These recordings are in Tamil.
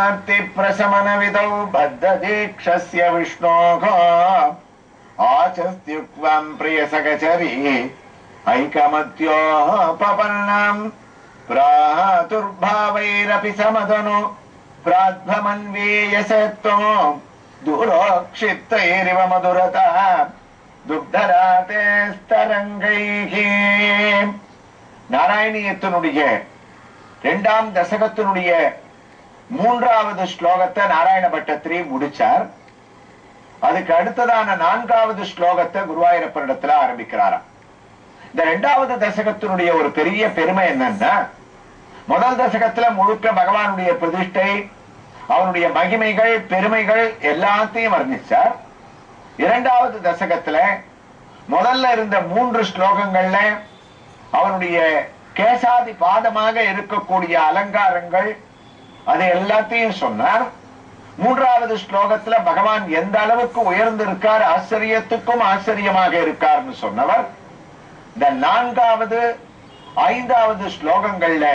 भक्तार्ति प्रशमन विदौ बद्धदीक्षस्य विष्णोः आचस्त्युक्त्वं प्रियसखचरी ऐकमत्योपपन्नम् प्रातुर्भावैरपि समदनु प्राध्वमन्वीयसेत्तो दूरोक्षिप्तैरिव मधुरता दुग्धरातेस्तरङ्गैः. நாராயணியத்தினுடைய இரண்டாம் தசகத்தினுடைய மூன்றாவது ஸ்லோகத்தை நாராயண பட்டத்திரி முடிச்சார். அதுக்கு அடுத்ததான நான்காவது ஸ்லோகத்தை குருவாயூரப்பனிடத்துல ஆரம்பிக்கிறாராம். இந்த இரண்டாவது தசகத்தினுடைய ஒரு பெரிய பெருமை என்னன்னா, முதல் தசகத்துல முழுக்க பகவானுடைய பிரதிஷ்டை, அவனுடைய மகிமைகள், பெருமைகள் எல்லாத்தையும் வர்ணிச்சார். இரண்டாவது தசகத்துல முதல்ல இருந்த 3 ஸ்லோகங்கள்ல அவனுடைய கேசாதி பாதமாக இருக்கக்கூடிய அலங்காரங்கள் அது எல்லாத்தையும் சொன்னார். மூன்றாவது ஸ்லோகத்துல பகவான் எந்த அளவுக்கு உயர்ந்திருக்கார், ஆச்சரியத்துக்கும் ஆச்சரியமாக இருக்கார்னு சொன்னவர். இந்த நான்காவது ஐந்தாவது ஸ்லோகங்கள்ல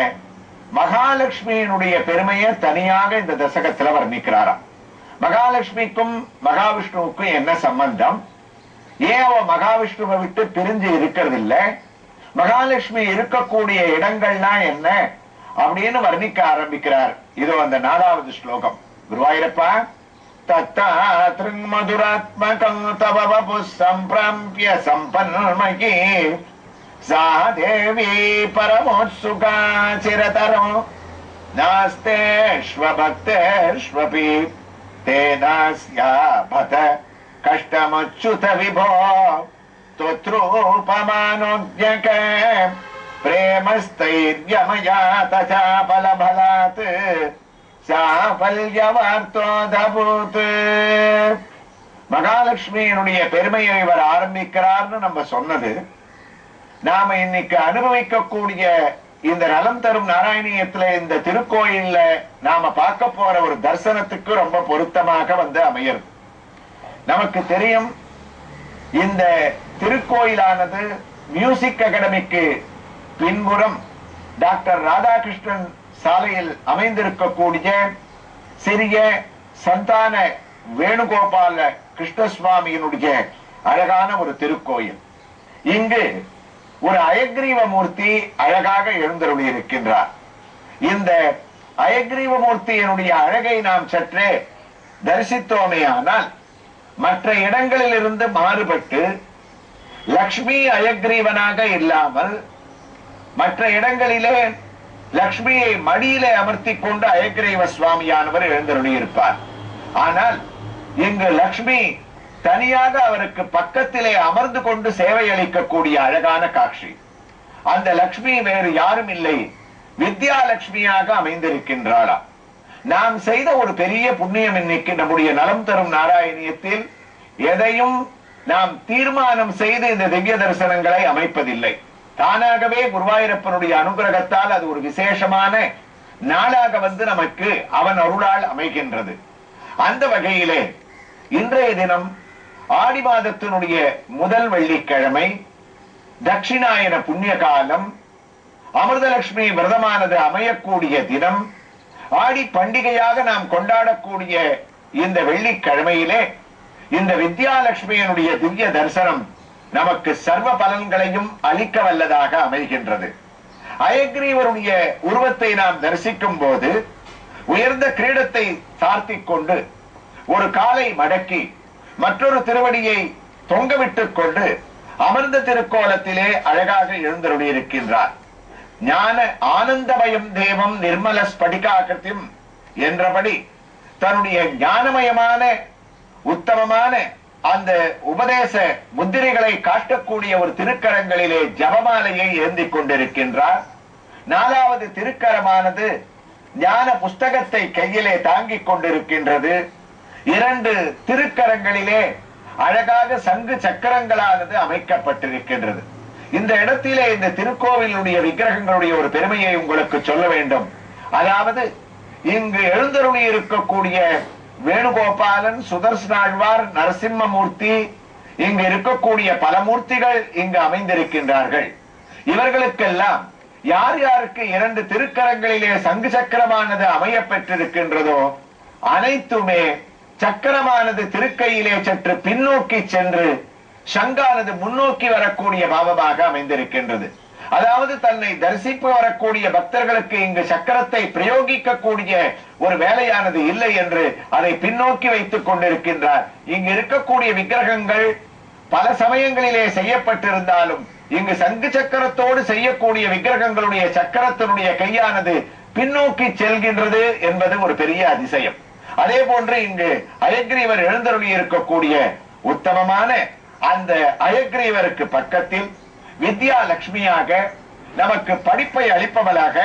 மகாலட்சுமியினுடைய பெருமையை தனியாக இந்த தசகத்துல வர்ணிக்கிறாராம். மகாலட்சுமிக்கும் மகாவிஷ்ணுவுக்கும் என்ன சம்பந்தம், ஏன் அவ மகாவிஷ்ணுவை விட்டு பிரிஞ்சு இருக்கிறது இல்ல, மகாலட்சுமி இருக்கக்கூடிய இடங்கள்லாம் என்ன அப்படின்னு வர்ணிக்க ஆரம்பிக்கிறார். இது அந்த 4வது ஸ்லோகம். குருவாயூரப்பா தத்தாத்ருமதுராத்மகம் தவ வபு சம்பிராம்பிய சம்பன்மகி சா தேவி பரமோத்சுகா சிரதரோ நாஸ்தேஷ்வபக்தேஷ்வபி தேனாஸ்யா பத கஷ்டமச்சுத விபோ त्वत्रूपमानोज्ञक प्रेमस्थैर्यमया तथा बलबलात् சாபல்யவார்த்தோதபூத். மகாலட்சுமியினுடைய பெருமையை இவர் ஆரம்பிக்கிறார்னு நம்ம சொன்னது, நாம இன்னைக்கு அனுபவிக்கக்கூடிய இந்த நலம் தரும் நாராயணியத்துல இந்த திருக்கோயில்ல நாம பார்க்க போற ஒரு தரிசனத்துக்கு ரொம்ப பொருத்தமாக வந்து அமையிறது. நமக்கு தெரியும், இந்த திருக்கோயிலானது மியூசிக் அகாடமிக்கு பின்புறம் டாக்டர் ராதாகிருஷ்ணன் சாலையில் அமைந்திருக்கக்கூடிய சிறிய சந்தான வேணுகோபால கிருஷ்ணசுவாமியினுடைய அழகான ஒரு திருக்கோயில். இங்கு ஒரு அயக்ரீவ மூர்த்தி அழகாக எழுந்தருளி இருக்கின்றார். இந்த அயக்ரீவ மூர்த்தியினுடைய அழகை நாம் சற்றே தரிசித்தோமே ஆனால் மற்ற இடங்களில் இருந்து மாறுபட்டு லக்ஷ்மி அயக்ரீவனாக இல்லாமல் மற்ற இடங்களிலே லக்ஷ்மியை மடியிலே அமர்த்தி கொண்டு அயக்ரீவ சுவாமியானவர் எழுந்தருளி இருப்பார். ஆனால் இங்கு லக்ஷ்மி தனியாக அவருக்கு பக்கத்திலே அமர்ந்து கொண்டு சேவை அளிக்கக்கூடிய அழகான காட்சி. அந்த லக்ஷ்மி வேறு யாரும் இல்லை, வித்யாலட்சுமியாக அமைந்திருக்கின்றாளா. நாம் செய்த ஒரு பெரிய புண்ணியம் இன்னைக்கு நம்முடைய நலம் தரும் நாராயணியத்தில் எதையும் நாம் தீர்மானம் செய்து இந்த திவ்ய தரிசனங்களை அமைப்பதில்லை. தானாகவே குருவாயூரப்பனுடைய அனுகிரகத்தால் அது ஒரு விசேஷமான நாளாக வந்து நமக்கு அவன் அருளால் அமைகின்றது. அந்த வகையிலே இன்றைய தினம் ஆடி மாதத்தினுடைய முதல் வெள்ளிக்கிழமை, தட்சிணாயன புண்ணிய காலம், அமிர்தலட்சுமி விரதமானது அமையக்கூடிய தினம், ஆடி பண்டிகையாக நாம் கொண்டாடக்கூடிய இந்த வெள்ளிக்கிழமையிலே இந்த வித்யாலட்சுமியினுடைய திவ்ய தரிசனம் நமக்கு சர்வ பலன்களையும் அளிக்க வல்லதாக அமைகின்றது. அயக்ரீவருடைய உருவத்தை நாம் தரிசிக்கும் போது உயர்ந்த கிரீடத்தை சார்த்திக் கொண்டு ஒரு காலை மடக்கி மற்றொரு திருவடியை தொங்கவிட்டுக் கொண்டு அமர்ந்த திருக்கோலத்திலே அழகாக எழுந்தருளி இருக்கின்றார். ஞான ஆனந்தமயம் தேவம் நிர்மல ஸ்படிகாகிருத்தியம் என்றபடி தன்னுடைய ஞானமயமான உத்தமமான அந்த உபதேச முத்திரைகளை காட்டக்கூடிய ஒரு திருக்கரங்களிலே ஜபமாலையை ஏந்திக் கொண்டிருக்கின்றார். 4வது திருக்கரமானது ஞான புஸ்தகத்தை கையிலே தாங்கிக் கொண்டிருக்கின்றது. 2 திருக்கரங்களிலே அழகாக சங்கு சக்கரங்களானது அமைக்கப்பட்டிருக்கின்றது. இந்த இடத்திலே இந்த திருக்கோவிலுடைய விக்கிரகங்களுடைய ஒரு பெருமையை உங்களுக்கு சொல்ல வேண்டும். அதாவது இங்கு எழுந்தருளி இருக்கக்கூடிய வேணுகோபாலன், சுதர்சனாழ்வார், நரசிம்மமூர்த்தி, இங்கு இருக்கக்கூடிய பல மூர்த்திகள் இங்கு அமைந்திருக்கின்றார்கள். இவர்களுக்கெல்லாம் யார் யாருக்கு 2 திருக்கரங்களிலே சங்கு சக்கரமானது அமைய பெற்றிருக்கின்றதோ அனைத்துமே சக்கரமானது திருக்கையிலே சற்று பின்னோக்கி சென்று சங்கானது முன்னோக்கி வரக்கூடிய பாவமாக அமைந்திருக்கின்றது. அதாவது தன்னை தரிசிப்பு வரக்கூடிய பக்தர்களுக்கு இங்கு சக்கரத்தை பிரயோகிக்கக்கூடிய ஒரு வேலையானது இல்லை என்று அதை பின்னோக்கி வைத்துக் கொண்டிருக்கின்றார். இங்கு இருக்கக்கூடிய விக்கிரகங்கள் பல சமயங்களிலே செய்யப்பட்டிருந்தாலும் இங்கு சங்கு சக்கரத்தோடு செய்யக்கூடிய விக்கிரகங்களுடைய சக்கரத்தினுடைய கையானது பின்னோக்கி செல்கின்றது என்பது ஒரு பெரிய அதிசயம். அதே போன்று இங்கு அயக்ரீவர் எழுந்தருளி இருக்கக்கூடிய உத்தமமான அந்த அயக்ரீவருக்கு பக்கத்தில் வித்யா லட்சுமியாக நமக்கு படிப்பை அளிப்பவளாக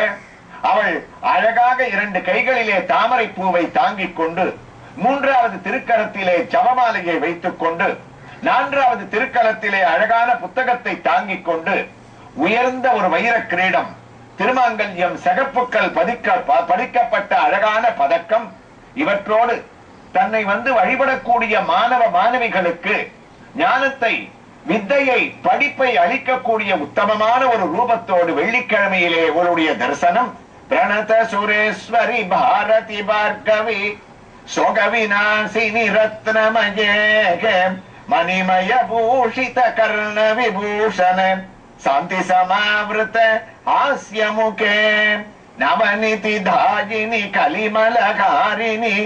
அவள் அழகாக 2 கைகளிலே தாமரை பூவை தாங்கிக் கொண்டு 3வது திருக்கரத்திலே ஜபமாலையை வைத்துக் கொண்டு 4வது திருக்கரத்திலே அழகான புத்தகத்தை தாங்கிக் கொண்டு உயர்ந்த ஒரு வைர கிரீடம், திருமாங்கல்யம், சகப்புக்கள் பதிக்கப்பட்ட அழகான பதக்கம் இவற்றோடு தன்னை வழிபடக்கூடிய மாணவ மாணவிகளுக்கு ஞானத்தை, வித்தையை, படிப்பை அளிக்கக்கூடிய உத்தமமான ஒரு ரூபத்தோடு வெள்ளிக்கிழமையிலே அவருடைய தரிசனம். பிரணத சுரேஸ்வரி பாரதி பார்கவி சோகவிநாசினி ரத்னமயே மணிமய பூஷித கர்ண விபூஷண சாந்தி சமாவிருத ஹாஸ்யமுகே நவநிதி தாயினி கலிமலகாரிணி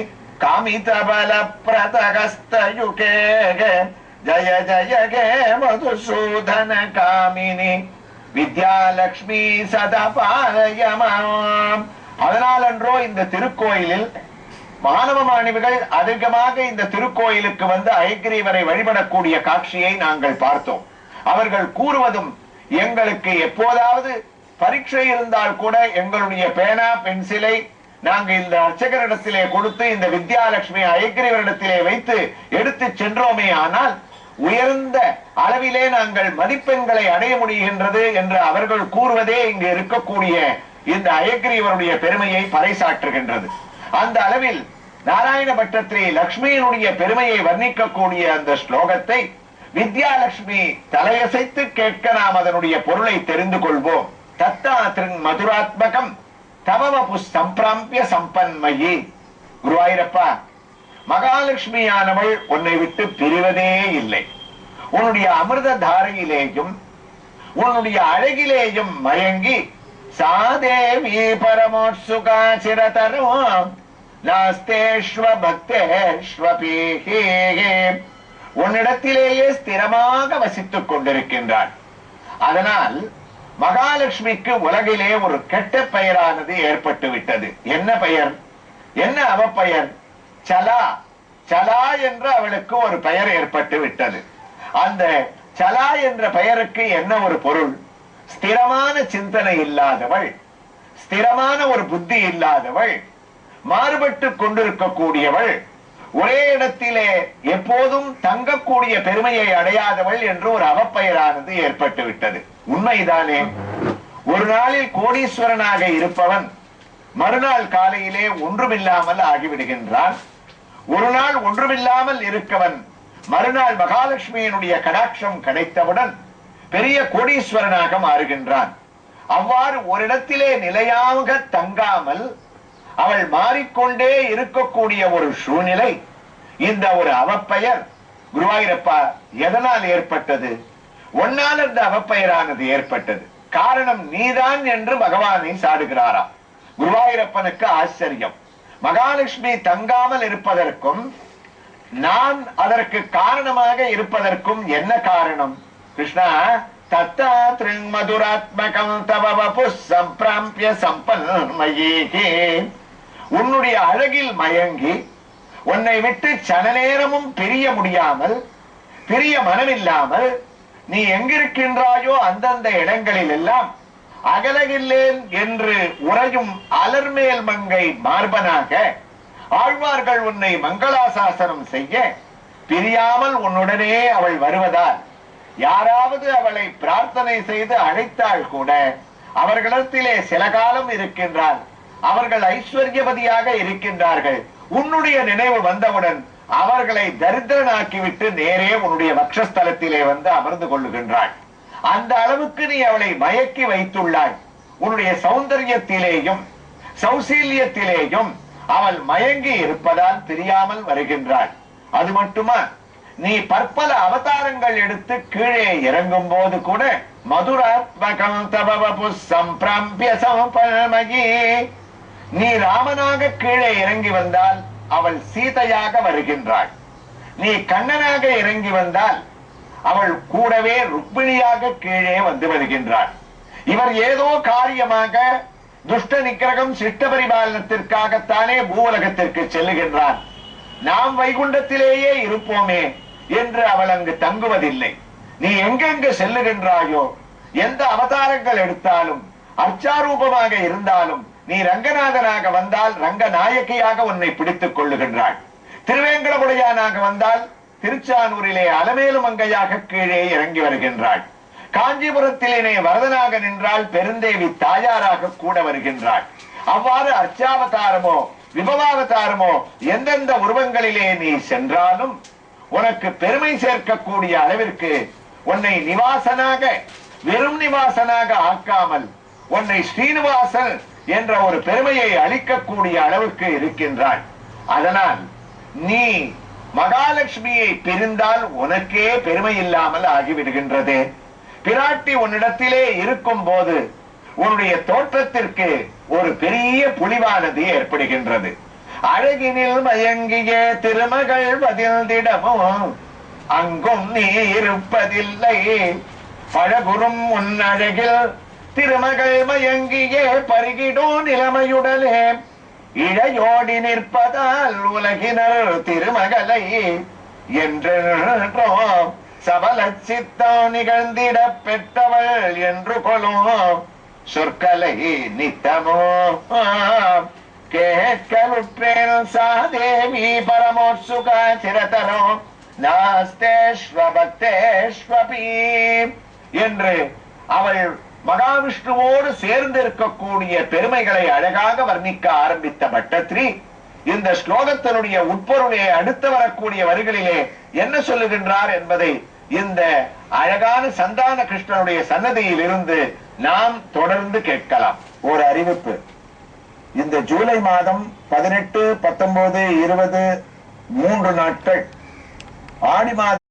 காமித பல பிரதகஸ்தயுகே ஜய ஜய கே மதுசூதன காமினி வித்யாலட்சுமி சதபாலயமாம். அதனாலன்றோ இந்த திருக்கோயிலில் மாணவ மாணவிகள் அதிகமாக இந்த திருக்கோயிலுக்கு அயக்ரீவரை வழிபடக்கூடிய காட்சியை நாங்கள் பார்த்தோம். அவர்கள் கூறுவதும் எங்களுக்கு எப்போதாவது பரீட்சை இருந்தால் கூட எங்களுடைய பேனா பென்சிலை நாங்கள் இந்த அர்ச்சகரிடத்திலே கொடுத்து இந்த வித்யாலட்சுமி அயக்ரீவரிடத்திலே வைத்து எடுத்து சென்றோமே ஆனால் உயர்ந்த அளவிலே நாங்கள் மதிப்பெண்களை அடைய முடிகின்றது என்று அவர்கள் கூறுவதே இங்கு இருக்கக்கூடிய இந்த அயக்ரீவருடைய பெருமையை பறைசாற்றுகின்றது. அந்த அளவில் நாராயண பட்டத்திரி லட்சுமியினுடைய பெருமையை வர்ணிக்கக்கூடிய அந்த ஸ்லோகத்தை வித்யாலட்சுமி தலையசைத்து கேட்க நாம் அதனுடைய பொருளை தெரிந்து கொள்வோம். தத்தா திருங் மதுராத்மகம் தவவபு சம்பிராம்பிய சம்பன்மயி. குருவாயூரப்பா, மகாலட்சுமியானவள் உன்னை விட்டு பிரிவதே இல்லை. உன்னுடைய அமிர்த தாரையிலேயும் உன்னுடைய அழகிலேயும் மயங்கி சாதேவி பரமோத்சுகா சிரதரம் நாஸ்தேஷ்வ பக்தேஷ்வபீஹி உன்னிடத்திலேயே ஸ்திரமாக வசித்துக் கொண்டிருக்கின்றாள். அதனால் மகாலட்சுமிக்கு உலகிலே ஒரு கெட்ட பெயரானது ஏற்பட்டு விட்டது. என்ன பெயர்? என்ன அவப்பெயர்? சலா. சலா என்ற அவளுக்கு ஒரு பெயர் ஏற்பட்டு விட்டது. அந்த சலா என்ற பெயருக்கு என்ன ஒரு பொருள்? ஸ்திரமான சிந்தனை இல்லாதவள், ஸ்திரமான ஒரு புத்தி இல்லாதவள், மாறுபட்டு கொண்டிருக்கக்கூடியவள், ஒரே இடத்திலே எப்போதும் தங்கக்கூடிய பெருமையை அடையாதவள் என்று ஒரு அவப்பெயரானது ஏற்பட்டு விட்டது. உண்மைதானே? ஒரு நாளில் கோடீஸ்வரனாக இருப்பவன் மறுநாள் காலையிலே ஒன்றுமில்லாமல் ஆகிவிடுகின்றான். ஒரு நாள் ஒன்றுமில்லாமல் இருக்கவன் மறுநாள் மகாலட்சுமியினுடைய கடாட்சம் கிடைத்தவுடன் பெரிய கோடீஸ்வரனாக மாறுகின்றான். அவ்வாறு ஒரு இடத்திலே நிலையாக தங்காமல் அவள் மாறிக்கொண்டே இருக்கக்கூடிய ஒரு சூழ்நிலை, இந்த ஒரு அவப்பெயர் குருவாயூரப்பா எதனால் ஏற்பட்டது? ஒன்னால் அந்த அவப்பெயரானது ஏற்பட்டது. காரணம் நீதான் என்று பகவானை சாடுகிறாராம். குருவாயூரப்பனுக்கு ஆச்சரியம். மகாலட்சுமி தங்காமல் இருப்பதற்கும் நான் அதற்கு காரணமாக இருப்பதற்கும் என்ன காரணம்? கிருஷ்ணா, தத்தா த்ரிங் மதுராத்மகம் தவ வபு சம்பிராம்பிய சம்பன்மயி. உன்னுடைய அழகில் மயங்கி உன்னை விட்டு சன நேரமும் பிரிய முடியாமல், பிரிய மனமில்லாமல் நீ எங்கிருக்கின்றாயோ அந்தந்த இடங்களில் எல்லாம் அகலகில்லேன் என்று உறையும் அலர்மேல் மங்கை மார்பனாக ஆழ்வார்கள் உன்னை மங்களாசாசனம் செய்ய பிரியாமல் உன்னுடனே அவள் வருவதால் யாராவது அவளை பிரார்த்தனை செய்து அழைத்தாள் கூட அவர்களிடத்திலே சில காலம் இருக்கின்றாள். அவர்கள் ஐஸ்வர்யவதியாக இருக்கின்றார்கள். உன்னுடைய நினைவு வந்தவுடன் அவர்களை தரித்திரனாக்கிவிட்டு நேரே உன்னுடைய வக்ஷஸ்தலத்திலே அமர்ந்து கொள்ளுகின்றாள். அந்த அளவுக்கு நீ அவளை மயக்கி வைத்துள்ளாய். உன்னுடைய சௌந்தரியத்திலேயும் சௌசீல்யத்திலேயும் அவள் மயங்கி இருப்பதால் தெரியாமல் வருகின்றாள். அது மட்டுமா, நீ பற்பல அவதாரங்கள் எடுத்து கீழே இறங்கும் போது கூட மதுராத்மகம் தபவபு சம்பிரம்பிய சம்பமகி, நீ ராமனாக கீழே இறங்கி வந்தால் அவள் சீதையாக வருகின்றாள். நீ கண்ணனாக இறங்கி வந்தால் அவள் கூடவே ருக்மிணியாக கீழே வந்து வருகின்றாள். இவர் ஏதோ காரியமாக துஷ்ட நிக்கிரகம் சிஷ்ட பரிபாலனத்திற்காகத்தானே பூவுலகத்திற்கு செல்லுகின்றார். நாம் வைகுண்டத்திலேயே இருப்போமே என்று அவள் அங்கு தங்குவதில்லை. நீ எங்கெங்கு செல்லுகின்றாயோ, எந்த அவதாரங்கள் எடுத்தாலும், அர்ச்சாரூபமாக இருந்தாலும், நீ ரங்கநாதனாக வந்தால் ரங்கநாயகியாக உன்னை பிடித்துக் கொள்ளுகின்றாள். திருவேங்கடமுடையானாக வந்தால் திருச்சானூரிலே அலமேலு மங்கையாக கீழே இறங்கி வருகின்றாள். காஞ்சிபுரத்திலே வரதனாக நின்றால் பெருந்தேவி தாயாராக கூட வருகின்றாள். அவ்வாறு அர்ச்சாவதாரமோ விபவாவதாரமோ எந்தெந்த உருவங்களிலே நீ சென்றாலும் உனக்கு பெருமை சேர்க்கக்கூடிய அளவிற்கு உன்னை நிவாசனாக, வெறும் நிவாசனாக ஆக்காமல் உன்னை ஸ்ரீனிவாசன் என்ற ஒரு பெருமையை அளிக்கக்கூடிய அளவுக்கு இருக்கின்றாள். அதனால் நீ மகாலட்சுமியை பிரிந்தால் உனக்கே பெருமை இல்லாமல் ஆகிவிடுகின்றது. பிராட்டி உன்னிடத்திலே இருக்கும் போது உன்னுடைய தோற்றத்திற்கு ஒரு பெரிய புலிவானது ஏற்படுகின்றது. அழகினில் மயங்கிய திருமகள் பதில்திடமோ அங்கும் நீ இருப்பதில்லை. பழகுறும் உன் அழகில் திருமகள் மயங்கிய பருகிடோ நிலைமையுடனே இழையோடி நிற்பதால் உலகினர் திருமகளை என்றோ சபல சித்தம் நிகழ்ந்திட பெற்றவள் என்று கொள்ளும் சொற்களை நித்தமோ கேட்கலுற்றேன் சாதேவி பரமோத்சுக சிரதரோ நாஸ்தேஸ்வபக்தேஸ்வபி என்று அவள் மகாவிஷ்ணுவோடு சேர்ந்து இருக்கக்கூடிய பெருமைகளை அழகாக வர்ணிக்க ஆரம்பித்த பட்டத்ரி இந்த ஸ்லோகத்தினுடைய உட்பொருளை அடுத்து வரக்கூடிய வரிகளிலே என்ன சொல்லுகின்றார் என்பதை இந்த அழகான சந்தான கிருஷ்ணனுடைய சன்னதியில் இருந்து நாம் தொடர்ந்து கேட்கலாம். ஒரு அறிவிப்பு. இந்த ஜூலை மாதம் 18, 19, 20 3 நாட்கள் ஆடி மாதம்